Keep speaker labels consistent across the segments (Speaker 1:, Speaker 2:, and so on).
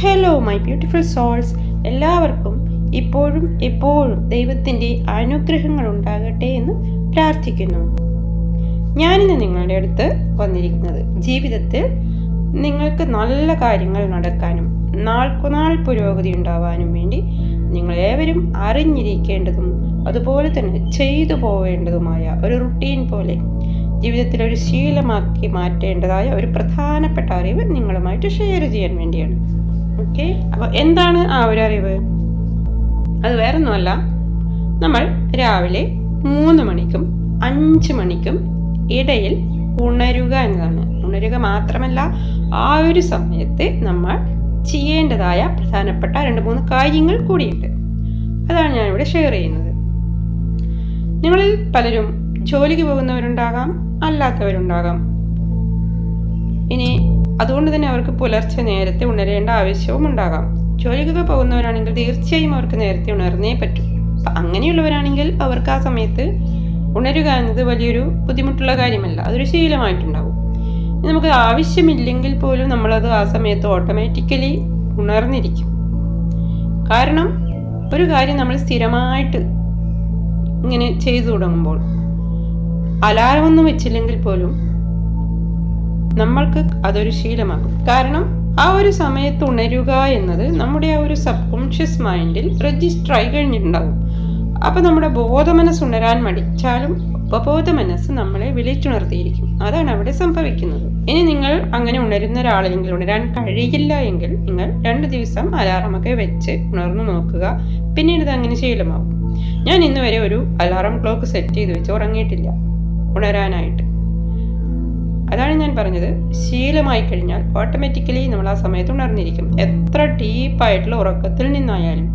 Speaker 1: Hello my beautiful souls, എല്ലാവർക്കും ഇപ്പോഴും എപ്പോഴും ദൈവത്തിൻ്റെ അനുഗ്രഹങ്ങൾ ഉണ്ടാകട്ടെ എന്ന് പ്രാർത്ഥിക്കുന്നു. ഞാനിന്ന് നിങ്ങളുടെ അടുത്ത് വന്നിരിക്കുന്നത് ജീവിതത്തിൽ നിങ്ങൾക്ക് നല്ല കാര്യങ്ങൾ നടക്കാനും നാൾക്കുനാൾ പുരോഗതി ഉണ്ടാവാനും വേണ്ടി നിങ്ങളേവരും അറിഞ്ഞിരിക്കേണ്ടതും അതുപോലെ തന്നെ ചെയ്തു പോവേണ്ടതുമായ ഒരു റുട്ടീൻ പോലെ ജീവിതത്തിൽ ഒരു ശീലമാക്കി മാറ്റേണ്ടതായ ഒരു പ്രധാനപ്പെട്ട അറിവ് നിങ്ങളുമായിട്ട് ഷെയർ ചെയ്യാൻ വേണ്ടിയാണ്. ഓക്കെ, അപ്പോൾ എന്താണ് ആ ഒരു അറിവ്? അത് വേറൊന്നുമല്ല, നമ്മൾ രാവിലെ 3 മണിക്കും 5 മണിക്കും ഇടയിൽ ഉണരുക എന്നതാണ്. ഉണരുക മാത്രമല്ല, ആ ഒരു സമയത്ത് നമ്മൾ ചെയ്യേണ്ടതായ പ്രധാനപ്പെട്ട 2-3 കാര്യങ്ങൾ കൂടിയുണ്ട്. അതാണ് ഞാനിവിടെ ഷെയർ ചെയ്യുന്നത്. നിങ്ങളിൽ പലരും ജോലിക്ക് പോകുന്നവരുണ്ടാകാം, അല്ലാത്തവരുണ്ടാകാം. ഇനി അതുകൊണ്ട് തന്നെ അവർക്ക് പുലർച്ചെ നേരത്തെ ഉണരേണ്ട ആവശ്യവും ഉണ്ടാകാം. ജോലിക്കൊക്കെ പോകുന്നവരാണെങ്കിൽ തീർച്ചയായും അവർക്ക് നേരത്തെ ഉണർന്നേ പറ്റും. അപ്പം അങ്ങനെയുള്ളവരാണെങ്കിൽ അവർക്ക് ആ സമയത്ത് ഉണരുക എന്നത് വലിയൊരു ബുദ്ധിമുട്ടുള്ള കാര്യമല്ല, അതൊരു ശീലമായിട്ടുണ്ടാവും. നമുക്ക് ആവശ്യമില്ലെങ്കിൽ പോലും നമ്മളത് ആ സമയത്ത് ഓട്ടോമാറ്റിക്കലി ഉണർന്നിരിക്കും. കാരണം ഒരു കാര്യം നമ്മൾ സ്ഥിരമായിട്ട് ഇങ്ങനെ ചെയ്തു തുടങ്ങുമ്പോൾ അലാറമൊന്നും വെച്ചില്ലെങ്കിൽ പോലും നമ്മൾക്ക് അതൊരു ശീലമാകും. കാരണം ആ ഒരു സമയത്ത് ഉണരുക എന്നത് നമ്മുടെ ആ ഒരു സബ് കോൺഷ്യസ് മൈൻഡിൽ രജിസ്റ്റർ ആയി കഴിഞ്ഞിട്ടുണ്ടാവും. അപ്പം നമ്മുടെ ബോധമനസ്സ് ഉണരാൻ മടിച്ചാലും ഉപബോധ മനസ്സ് നമ്മളെ വിളിച്ചുണർത്തിയിരിക്കും. അതാണ് അവിടെ സംഭവിക്കുന്നത്. ഇനി നിങ്ങൾ അങ്ങനെ ഉണരുന്ന ഒരാളെങ്കിൽ, ഉണരാൻ കഴിയില്ല എങ്കിൽ നിങ്ങൾ 2 ദിവസം അലാറമൊക്കെ വെച്ച് ഉണർന്നു നോക്കുക. പിന്നീട് ഇത് അങ്ങനെ ശീലമാവും. ഞാൻ ഇന്ന് വരെ ഒരു അലാറം ക്ലോക്ക് സെറ്റ് ചെയ്ത് വെച്ച് ഉറങ്ങിയിട്ടില്ല ഉണരാനായിട്ട്. അതാണ് ഞാൻ പറഞ്ഞത്, ശീലമായി കഴിഞ്ഞാൽ ഓട്ടോമാറ്റിക്കലി നമ്മൾ ആ സമയത്ത് ഉണർന്നിരിക്കും, എത്ര ഡീപ്പായിട്ടുള്ള ഉറക്കത്തിൽ നിന്നായാലും.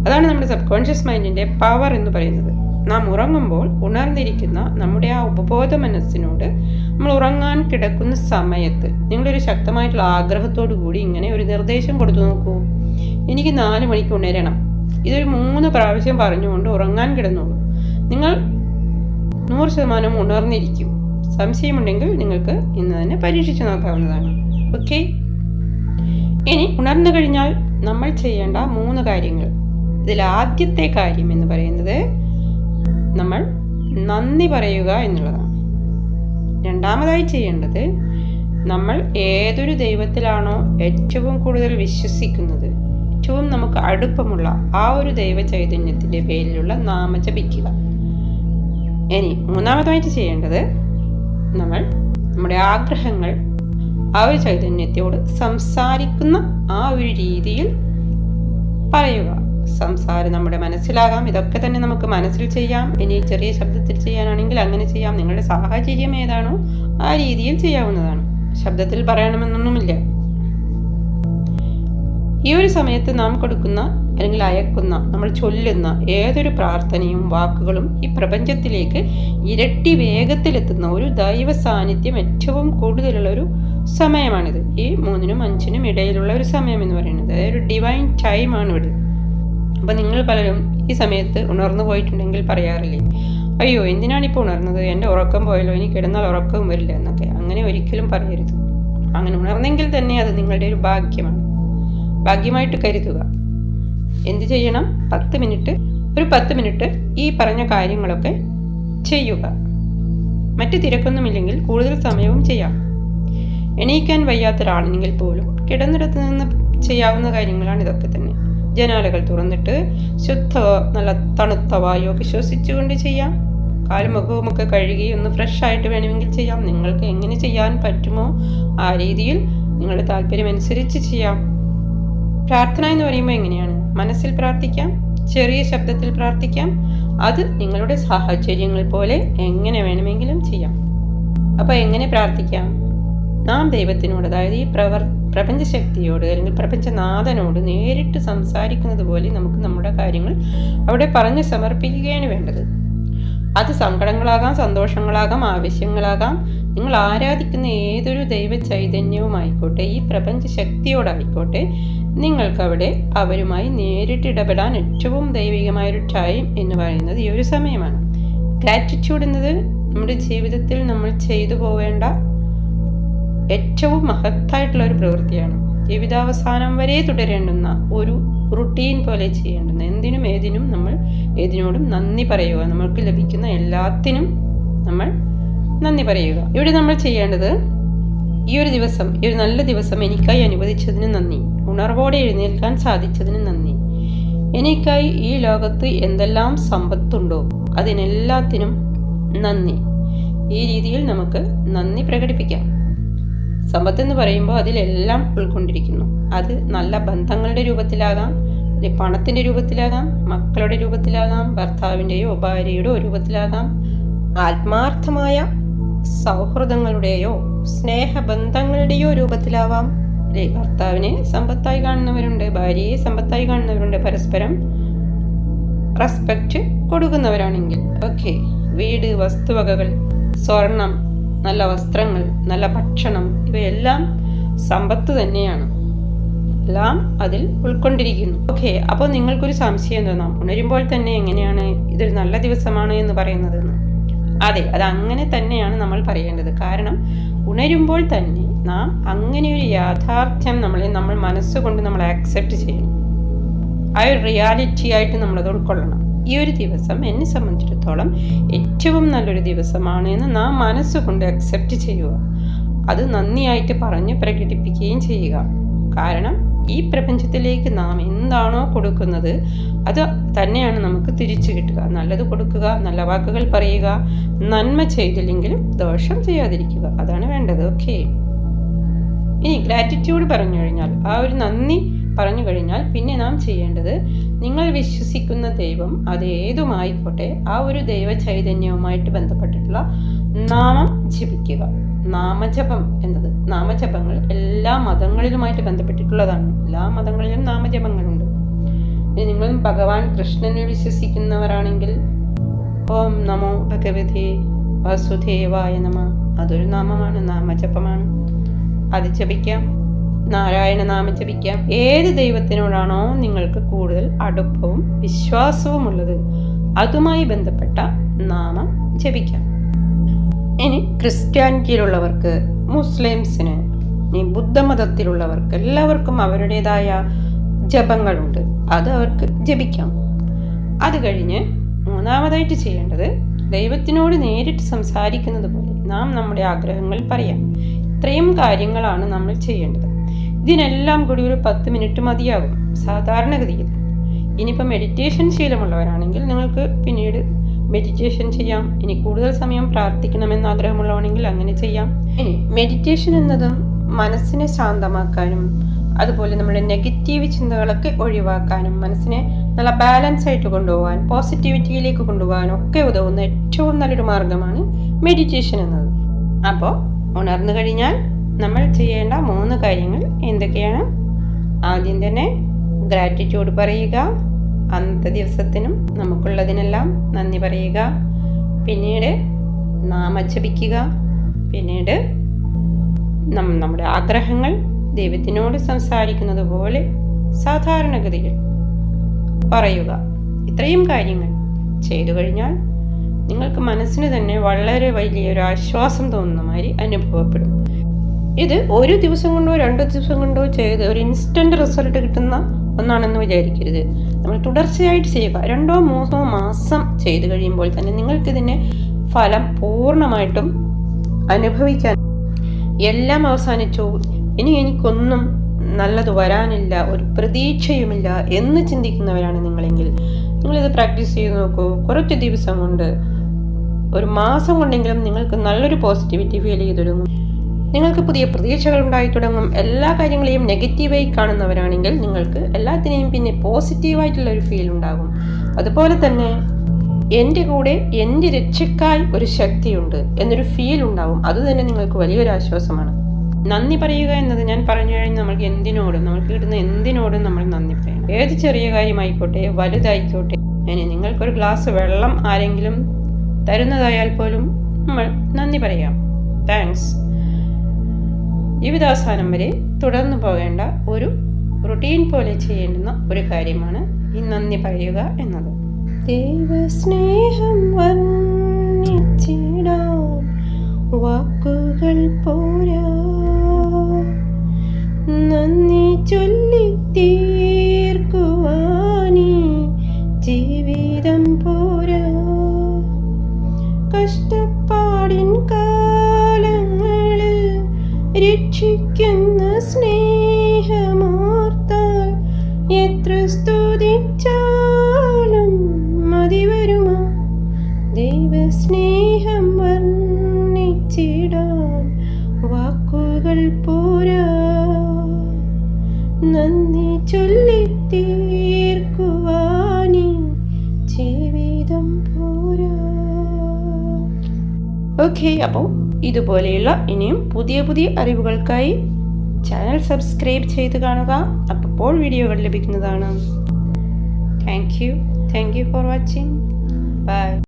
Speaker 1: അതാണ് നമ്മുടെ സബ് കോൺഷ്യസ് മൈൻഡിൻ്റെ പവർ എന്ന് പറയുന്നത്. നാം ഉറങ്ങുമ്പോൾ ഉണർന്നിരിക്കുന്ന നമ്മുടെ ആ ഉപബോധ മനസ്സിനോട് നമ്മൾ ഉറങ്ങാൻ കിടക്കുന്ന സമയത്ത് നിങ്ങളൊരു ശക്തമായിട്ടുള്ള ആഗ്രഹത്തോടു കൂടി ഇങ്ങനെ ഒരു നിർദ്ദേശം കൊടുത്തു നോക്കൂ. എനിക്ക് 4 മണിക്ക് ഉണരണം. ഇതൊരു 3 പ്രാവശ്യം പറഞ്ഞുകൊണ്ട് ഉറങ്ങാൻ കിടന്നോളൂ. നിങ്ങൾ 100% ഉണർന്നിരിക്കും. സംശയമുണ്ടെങ്കിൽ നിങ്ങൾക്ക് ഇന്ന് തന്നെ പരീക്ഷിച്ച് നോക്കാവുന്നതാണ്. ഓക്കെ, ഇനി ഉണർന്നു കഴിഞ്ഞാൽ നമ്മൾ ചെയ്യേണ്ട 3 കാര്യങ്ങൾ. ഇതിൽ ആദ്യത്തെ കാര്യം എന്ന് പറയുന്നത് നമ്മൾ നന്ദി പറയുക എന്നുള്ളതാണ്. രണ്ടാമതായി ചെയ്യേണ്ടത്, നമ്മൾ ഏതൊരു ദൈവത്തിലാണോ ഏറ്റവും കൂടുതൽ വിശ്വസിക്കുന്നത്, ഏറ്റവും നമുക്ക് അടുപ്പമുള്ള ആ ഒരു ദൈവ ചൈതന്യത്തിൻ്റെ പേരിലുള്ള നാമം ജപിക്കുക. ഇനി മൂന്നാമതായിട്ട് ചെയ്യേണ്ടത്, നമ്മൾ നമ്മുടെ ആഗ്രഹങ്ങൾ ആ ഒരു ചൈതന്യത്തോട് സംസാരിക്കുന്ന ആ ഒരു രീതിയിൽ പറയുക. സംസാരം നമ്മുടെ മനസ്സിലാകാം. ഇതൊക്കെ തന്നെ നമുക്ക് മനസ്സിൽ ചെയ്യാം. ഇനി ചെറിയ ശബ്ദത്തിൽ ചെയ്യാനാണെങ്കിൽ അങ്ങനെ ചെയ്യാം. നിങ്ങളുടെ സാഹചര്യം ഏതാണോ ആ രീതിയിൽ ചെയ്യാവുന്നതാണ്. ശബ്ദത്തിൽ പറയണമെന്നൊന്നുമില്ല. ഈ ഒരു സമയത്ത് നാം കൊടുക്കുന്ന അല്ലെങ്കിൽ അയക്കുന്ന, നമ്മൾ ചൊല്ലുന്ന ഏതൊരു പ്രാർത്ഥനയും വാക്കുകളും ഈ പ്രപഞ്ചത്തിലേക്ക് ഇരട്ടി വേഗത്തിലെത്തുന്ന ഒരു ദൈവ സാന്നിധ്യം ഏറ്റവും കൂടുതലുള്ളൊരു സമയമാണിത്. ഈ 3-നും 5-നും ഇടയിലുള്ള ഒരു സമയം എന്ന് പറയുന്നത് ഒരു ഡിവൈൻ ടൈമാണ് ഇവിടെ. അപ്പം നിങ്ങൾ പലരും ഈ സമയത്ത് ഉണർന്നു പോയിട്ടുണ്ടെങ്കിൽ പറയാറില്ലേ, അയ്യോ എന്തിനാണിപ്പോൾ ഉണർന്നത്, എൻ്റെ ഉറക്കം പോയല്ലോ, ഇനി കിടന്നാൽ ഉറക്കവും വരില്ല എന്നൊക്കെ. അങ്ങനെ ഒരിക്കലും പറയരുത്. അങ്ങനെ ഉണർന്നെങ്കിൽ തന്നെ അത് നിങ്ങളുടെ ഒരു ഭാഗ്യമാണ്. ഭാഗ്യമായിട്ട് കരുതുക. എന്ത് ചെയ്യണം? 10 മിനിറ്റ് ഈ പറഞ്ഞ കാര്യങ്ങളൊക്കെ ചെയ്യുക. മറ്റ് തിരക്കൊന്നുമില്ലെങ്കിൽ കൂടുതൽ സമയവും ചെയ്യാം. എണീക്കാൻ വയ്യാത്തൊരാളെങ്കിൽ പോലും കിടന്നിടത്ത് നിന്ന് ചെയ്യാവുന്ന കാര്യങ്ങളാണ് ഇതൊക്കെ തന്നെ. ജനാലകൾ തുറന്നിട്ട് ശുദ്ധ നല്ല തണുത്ത വായുവൊക്കെ ശ്വസിച്ചുകൊണ്ട് ചെയ്യാം. കാലും മുഖവുമൊക്കെ കഴുകി ഒന്ന് ഫ്രഷ് ആയിട്ട് വേണമെങ്കിൽ ചെയ്യാം. നിങ്ങൾക്ക് എങ്ങനെ ചെയ്യാൻ പറ്റുമോ ആ രീതിയിൽ നിങ്ങളുടെ താല്പര്യമനുസരിച്ച് ചെയ്യാം. പ്രാർത്ഥന എന്ന് പറയുമ്പോൾ എങ്ങനെയാണ്? മനസ്സിൽ പ്രാർത്ഥിക്കാം, ചെറിയ ശബ്ദത്തിൽ പ്രാർത്ഥിക്കാം. അത് നിങ്ങളുടെ സാഹചര്യങ്ങൾ പോലെ എങ്ങനെ വേണമെങ്കിലും ചെയ്യാം. അപ്പോൾ എങ്ങനെ പ്രാർത്ഥിക്കാം? നാം ദൈവത്തിനോട്, അതായത് ഈ പ്രപഞ്ചശക്തിയോട് അല്ലെങ്കിൽ പ്രപഞ്ചനാഥനോട് നേരിട്ട് സംസാരിക്കുന്നത് പോലെ നമുക്ക് നമ്മുടെ കാര്യങ്ങൾ അവിടെ പറഞ്ഞ് സമർപ്പിക്കുകയാണ് വേണ്ടത്. അത് സങ്കടങ്ങളാകാം, സന്തോഷങ്ങളാകാം, ആവശ്യങ്ങളാകാം. നിങ്ങൾ ആരാധിക്കുന്ന ഏതൊരു ദൈവ ചൈതന്യവുമായിക്കോട്ടെ, ഈ പ്രപഞ്ച ശക്തിയോടായിക്കോട്ടെ, നിങ്ങൾക്കവിടെ അവരുമായി നേരിട്ട് ഇടപെടാൻ ഏറ്റവും ദൈവികമായൊരു ടൈം എന്ന് പറയുന്നത് ഈ ഒരു സമയമാണ്. ഗ്രാറ്റിറ്റ്യൂഡ് എന്നത് നമ്മുടെ ജീവിതത്തിൽ നമ്മൾ ചെയ്തു പോവേണ്ട ഏറ്റവും മഹത്തായിട്ടുള്ള ഒരു പ്രവൃത്തിയാണ്. ജീവിതാവസാനം വരെ തുടരേണ്ടുന്ന ഒരു റുട്ടീൻ പോലെ ചെയ്യേണ്ടുന്ന എന്തിനും ഏതിനും നമ്മൾ ഏതിനോടും നന്ദി പറയുക. നമ്മൾക്ക് ലഭിക്കുന്ന എല്ലാത്തിനും നമ്മൾ നന്ദി പറയുക. ഇവിടെ നമ്മൾ ചെയ്യേണ്ടത് ഈ ഒരു ദിവസം, ഈ ഒരു നല്ല ദിവസം എനിക്കായി അനുവദിച്ചതിന് നന്ദി, ഉണർവോടെ എഴുന്നേൽക്കാൻ സാധിച്ചതിന് നന്ദി, എനിക്കായി ഈ ലോകത്ത് എന്തെല്ലാം സമ്പത്തുണ്ടോ അതിനെല്ലാത്തിനും നന്ദി. ഈ രീതിയിൽ നമുക്ക് നന്ദി പ്രകടിപ്പിക്കാം. സമ്പത്തെന്ന് പറയുമ്പോൾ അതിലെല്ലാം ഉൾക്കൊണ്ടിരിക്കുന്നു. അത് നല്ല ബന്ധങ്ങളുടെ രൂപത്തിലാകാം, പണത്തിൻ്റെ രൂപത്തിലാകാം, മക്കളുടെ രൂപത്തിലാകാം, ഭർത്താവിൻ്റെയോ ഭാര്യയുടെയോ രൂപത്തിലാകാം, ആത്മാർത്ഥമായ സൗഹൃദങ്ങളുടെയോ സ്നേഹബന്ധങ്ങളുടെയോ രൂപത്തിലാവാം. അല്ലേ, ഭർത്താവിനെ സമ്പത്തായി കാണുന്നവരുണ്ട്, ഭാര്യയെ സമ്പത്തായി കാണുന്നവരുണ്ട്, പരസ്പരം റെസ്പെക്റ്റ് കൊടുക്കുന്നവരാണെങ്കിൽ. ഓക്കെ, വീട്, വസ്തുവകകൾ, സ്വർണം, നല്ല വസ്ത്രങ്ങൾ, നല്ല ഭക്ഷണം, ഇവയെല്ലാം സമ്പത്ത് തന്നെയാണ്. എല്ലാം അതിൽ ഉൾക്കൊണ്ടിരിക്കുന്നു. ഓക്കെ, അപ്പോൾ നിങ്ങൾക്കൊരു സംശയം തോന്നാം, ഉണരുമ്പോൾ തന്നെ എങ്ങനെയാണ് ഇതൊരു നല്ല ദിവസമാണ് എന്ന് പറയുന്നതെന്ന്. അതെ, അത് അങ്ങനെ തന്നെയാണ് നമ്മൾ പറയേണ്ടത്. കാരണം ഉണരുമ്പോൾ തന്നെ നാം അങ്ങനെ ഒരു യാഥാർത്ഥ്യം നമ്മൾ മനസ്സുകൊണ്ട് നമ്മൾ ആക്സെപ്റ്റ് ചെയ്യണം. ആ ഒരു റിയാലിറ്റി ആയിട്ട് നമ്മളത് ഉൾക്കൊള്ളണം. ഈ ഒരു ദിവസം എന്നെ സംബന്ധിച്ചിടത്തോളം ഏറ്റവും നല്ലൊരു ദിവസമാണ് എന്ന് നാം മനസ്സുകൊണ്ട് അക്സെപ്റ്റ് ചെയ്യുക. അത് നന്ദിയായിട്ട് പറഞ്ഞ് പ്രകടിപ്പിക്കുകയും ചെയ്യുക. കാരണം ഈ പ്രപഞ്ചത്തിലേക്ക് നാം എന്താണോ കൊടുക്കുന്നത് അത് തന്നെയാണ് നമുക്ക് തിരിച്ചു കിട്ടുക. നല്ലത് കൊടുക്കുക, നല്ല വാക്കുകൾ പറയുക, നന്മ ചെയ്തില്ലെങ്കിലും ദോഷം ചെയ്യാതിരിക്കുക, അതാണ് വേണ്ടത്. ഓക്കെ, ഇനി ഗ്രാറ്റിറ്റ്യൂഡ് പറഞ്ഞു കഴിഞ്ഞാൽ, ആ ഒരു നന്ദി പറഞ്ഞു കഴിഞ്ഞാൽ പിന്നെ നാം ചെയ്യേണ്ടത്, നിങ്ങൾ വിശ്വസിക്കുന്ന ദൈവം അത് ഏതുമായിക്കോട്ടെ ആ ഒരു ദൈവ ചൈതന്യവുമായിട്ട് ബന്ധപ്പെട്ടിട്ടുള്ള നാമം ജപിക്കുക. നാമജപം എന്നത്, നാമജപങ്ങൾ എല്ലാ മതങ്ങളിലുമായിട്ട് ബന്ധപ്പെട്ടിട്ടുള്ളതാണ്. എല്ലാ മതങ്ങളിലും നാമജപങ്ങളുണ്ട്. ഇനി നിങ്ങൾ ഭഗവാൻ കൃഷ്ണനെ വിശ്വസിക്കുന്നവരാണെങ്കിൽ ഓം നമോ ഭഗവതേ വാസുദേവായ നമ, അതൊരു നാമമാണ്, നാമജപമാണ്. അത് ജപിക്കാം. നാരായണ നാമം ജപിക്കാം. ഏത് ദൈവത്തിനോടാണോ നിങ്ങൾക്ക് കൂടുതൽ അടുപ്പവും വിശ്വാസവും ഉള്ളത് അതുമായി ബന്ധപ്പെട്ട നാമം ജപിക്കാം. ഇനി ക്രിസ്ത്യാനിറ്റിയിലുള്ളവർക്ക്, മുസ്ലിംസിന്, ഇനി ബുദ്ധമതത്തിലുള്ളവർക്ക് എല്ലാവർക്കും അവരുടേതായ ജപങ്ങളുണ്ട്. അത് അവർക്ക് ജപിക്കാം. അത് കഴിഞ്ഞ് മൂന്നാമതായിട്ട് ചെയ്യേണ്ടത്, ദൈവത്തിനോട് നേരിട്ട് സംസാരിക്കുന്നത് പോലെ നാം നമ്മുടെ ആഗ്രഹങ്ങൾ പറയാം. ഇത്രയും കാര്യങ്ങളാണ് നമ്മൾ ചെയ്യേണ്ടത്. ഇതിനെല്ലാം കൂടി ഒരു 10 മിനിറ്റ് മതിയാകും സാധാരണഗതിയിൽ. ഇനിയിപ്പോൾ മെഡിറ്റേഷൻ ശീലമുള്ളവരാണെങ്കിൽ നിങ്ങൾക്ക് പിന്നീട് മെഡിറ്റേഷൻ ചെയ്യാം. ഇനി കൂടുതൽ സമയം പ്രാർത്ഥിക്കണമെന്ന് ആഗ്രഹമുള്ളവരാണെങ്കിൽ അങ്ങനെ ചെയ്യാം. ഇനി മെഡിറ്റേഷൻ എന്നതും മനസ്സിനെ ശാന്തമാക്കാനും അതുപോലെ നമ്മുടെ നെഗറ്റീവ് ചിന്തകളൊക്കെ ഒഴിവാക്കാനും മനസ്സിനെ നല്ല ബാലൻസ് ആയിട്ട് കൊണ്ടുപോകാൻ, പോസിറ്റിവിറ്റിയിലേക്ക് കൊണ്ടുപോകാനും ഒക്കെ ഉതകുന്ന ഏറ്റവും നല്ലൊരു മാർഗമാണ് മെഡിറ്റേഷൻ എന്നത്. അപ്പോൾ ഉണർന്നു കഴിഞ്ഞാൽ നമ്മൾ ചെയ്യേണ്ട 3 കാര്യങ്ങൾ എന്തൊക്കെയാണ്? ആദ്യം തന്നെ ഗ്രാറ്റിറ്റ്യൂഡ് പറയുക, അന്നത്തെ ദിവസത്തിനും നമുക്കുള്ളതിനെല്ലാം നന്ദി പറയുക, പിന്നീട് നാമജപിക്കുക, പിന്നീട് നമ്മുടെ ആഗ്രഹങ്ങൾ ദൈവത്തിനോട് സംസാരിക്കുന്നത് പോലെ സാധാരണഗതിയിൽ പറയുക. ഇത്രയും കാര്യങ്ങൾ ചെയ്തു കഴിഞ്ഞാൽ നിങ്ങൾക്ക് മനസ്സിന് തന്നെ വളരെ വലിയൊരു ആശ്വാസം തോന്നുന്ന മാതിരി അനുഭവപ്പെടും. ഇത് ഒരു ദിവസം കൊണ്ടോ 2 ദിവസം കൊണ്ടോ ചെയ്ത് ഒരു ഇൻസ്റ്റൻറ്റ് റിസൾട്ട് കിട്ടുന്ന ഒന്നാണെന്ന് വിചാരിക്കരുത്. നമ്മൾ തുടർച്ചയായിട്ട് ചെയ്യുക. 2-3 മാസം ചെയ്ത് കഴിയുമ്പോൾ തന്നെ നിങ്ങൾക്കിതിൻ്റെ ഫലം പൂർണ്ണമായിട്ടും അനുഭവിക്കാൻ. എല്ലാം അവസാനിച്ചു, ഇനി എനിക്കൊന്നും നല്ലത് വരാനില്ല, ഒരു പ്രതീക്ഷയുമില്ല എന്ന് ചിന്തിക്കുന്നവരാണ് നിങ്ങളെങ്കിൽ നിങ്ങളിത് പ്രാക്ടീസ് ചെയ്ത് നോക്കൂ. കുറച്ച് ദിവസം കൊണ്ട്, ഒരു മാസം കൊണ്ടെങ്കിലും നിങ്ങൾക്ക് നല്ലൊരു പോസിറ്റിവിറ്റി ഫീൽ ചെയ്ത് തുടങ്ങും. നിങ്ങൾക്ക് പുതിയ പ്രതീക്ഷകൾ ഉണ്ടായി തുടങ്ങും. എല്ലാ കാര്യങ്ങളെയും നെഗറ്റീവായി കാണുന്നവരാണെങ്കിൽ നിങ്ങൾക്ക് എല്ലാത്തിനെയും പിന്നെ പോസിറ്റീവായിട്ടുള്ളൊരു ഫീൽ ഉണ്ടാകും. അതുപോലെ തന്നെ എൻ്റെ കൂടെ എൻ്റെ രക്ഷയ്ക്കായി ഒരു ശക്തിയുണ്ട് എന്നൊരു ഫീൽ ഉണ്ടാവും. അത് തന്നെ നിങ്ങൾക്ക് വലിയൊരു ആശ്വാസമാണ്. നന്ദി പറയുക എന്നത് ഞാൻ പറഞ്ഞു കഴിഞ്ഞാൽ നമ്മൾക്ക് എന്തിനോടും, നമ്മൾക്ക് കിട്ടുന്ന എന്തിനോടും നമ്മൾ നന്ദി പറയണം. ഏത് ചെറിയ കാര്യമായിക്കോട്ടെ വലുതായിക്കോട്ടെ. ഇനി നിങ്ങൾക്കൊരു ഗ്ലാസ് വെള്ളം ആരെങ്കിലും തരുന്നതായാൽ പോലും നമ്മൾ നന്ദി പറയാം. താങ്ക്സ്. ജീവിതാവസാനം വരെ തുടർന്നു പോകേണ്ട ഒരു റുട്ടീൻ പോലെ ചെയ്യേണ്ടുന്ന ഒരു കാര്യമാണ് ഈ നന്ദി പറയുക എന്നത്. ദൈവസ്നേഹം വർണ്ണിച്ചിടാൻ വാക്കുകൾ പോരാ, നന്ദി ചൊല്ലി തീർക്കുവാനീ ജീവിതം പോരാ. കഷ്ടപ്പാടിൻ കാലങ്ങളിൽ രക്ഷിക്കുന്ന സ്നേഹമോർത്താൽ എത്ര സ്തുതിച്ചാലും മതി വരുമോ? ദൈവസ്നേഹം വർണ്ണിച്ചിടാൻ വാക്കുകൾ പോരാ. നന്ദി ചൊല്ലി തീർക്കുവാനീ ജീവിതം പോരാ. ഓക്കെ, അപ്പോൾ ഇതുപോലെയുള്ള ഇനിയും പുതിയ പുതിയ അറിവുകൾക്കായി ചാനൽ സബ്സ്ക്രൈബ് ചെയ്ത് കാണുക. അപ്പോൾ വീഡിയോകൾ ലഭിക്കുന്നതാണ്. Thank you for watching. By.